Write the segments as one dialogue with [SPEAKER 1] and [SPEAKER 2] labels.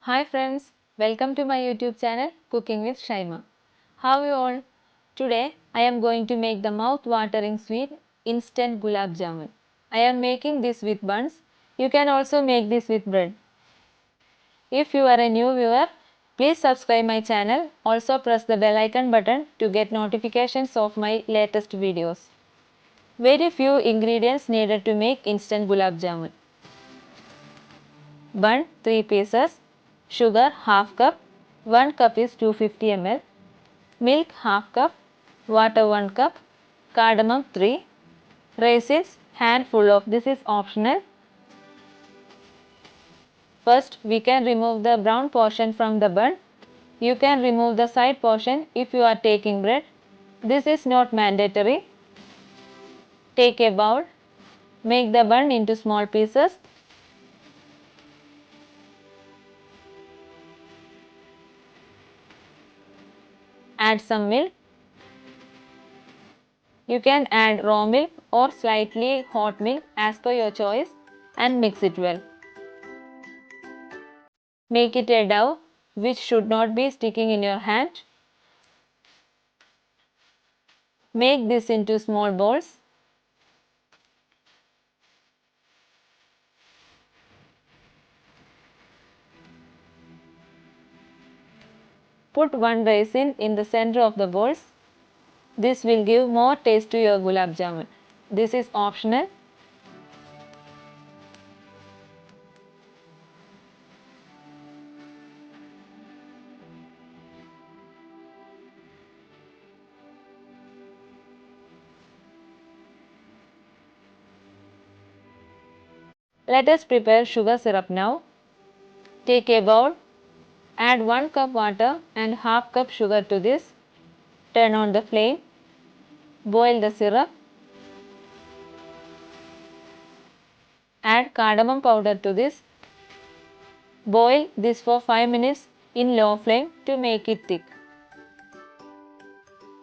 [SPEAKER 1] Hi friends, welcome to my YouTube channel Cooking with Shyma. How are you all? Today I am going to make the mouth-watering sweet Instant Gulab Jamun. I am making this with buns. You can also make this with bread. If you are a new viewer, please subscribe my channel. Also press the bell icon button to get notifications of my latest videos. Very few ingredients needed to make Instant Gulab Jamun. Bun 3 pieces, sugar half cup, 1 cup is 250 ml, milk half cup, water 1 cup, cardamom 3, raisins handful of this is optional. First we can remove the brown portion from the bun. You can remove the side portion if you are taking bread. This is not mandatory. Take a bowl, make the bun into small pieces. Add some milk. You can add raw milk or slightly hot milk as per your choice and mix it well. Make it a dough which should not be sticking in your hand. Make this into small balls. Put one raisin in the center of the balls. This will give more taste to your gulab jamun. This is optional. Let us prepare sugar syrup now. Take a bowl, add 1 cup water and half cup sugar to this. Turn on the flame. Boil the syrup. Add cardamom powder to this. Boil this for 5 minutes in low flame to make it thick.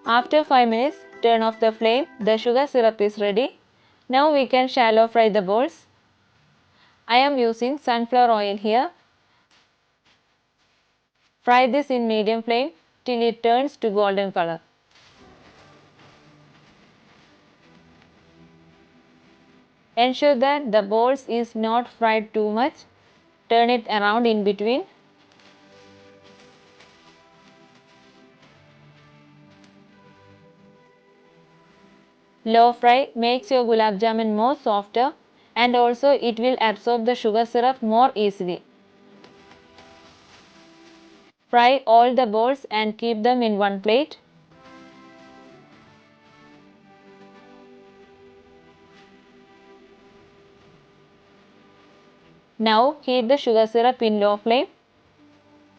[SPEAKER 1] After 5 minutes, turn off the flame. The sugar syrup is ready. Now we can shallow fry the balls. I am using sunflower oil here. Fry this in medium flame till it turns to golden color. Ensure that the balls is not fried too much. Turn it around in between. Low fry makes your gulab jamun more softer and also it will absorb the sugar syrup more easily. Fry all the balls and keep them in one plate. Now heat the sugar syrup in low flame.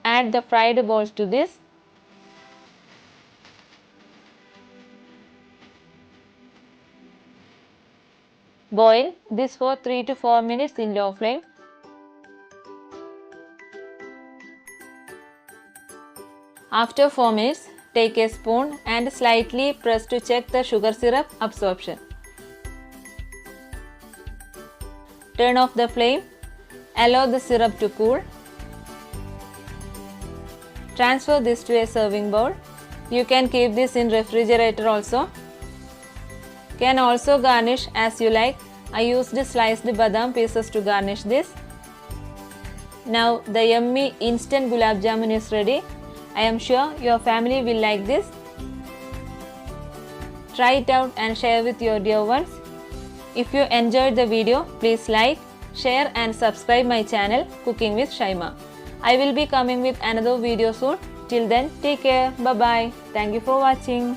[SPEAKER 1] Add the fried balls to this. Boil this for 3 to 4 minutes in low flame. After 4 minutes, take a spoon and slightly press to check the sugar syrup absorption. Turn off the flame. Allow the syrup to cool. Transfer this to a serving bowl. You can keep this in refrigerator also. Can also garnish as you like. I used sliced badam pieces to garnish this. Now the yummy instant gulab jamun is ready. I am sure your family will like this. Try it out and share with your dear ones. If you enjoyed the video, please like, share and subscribe my channel Cooking with Shyma. I will be coming with another video soon. Till then, take care. Bye bye. Thank you for watching.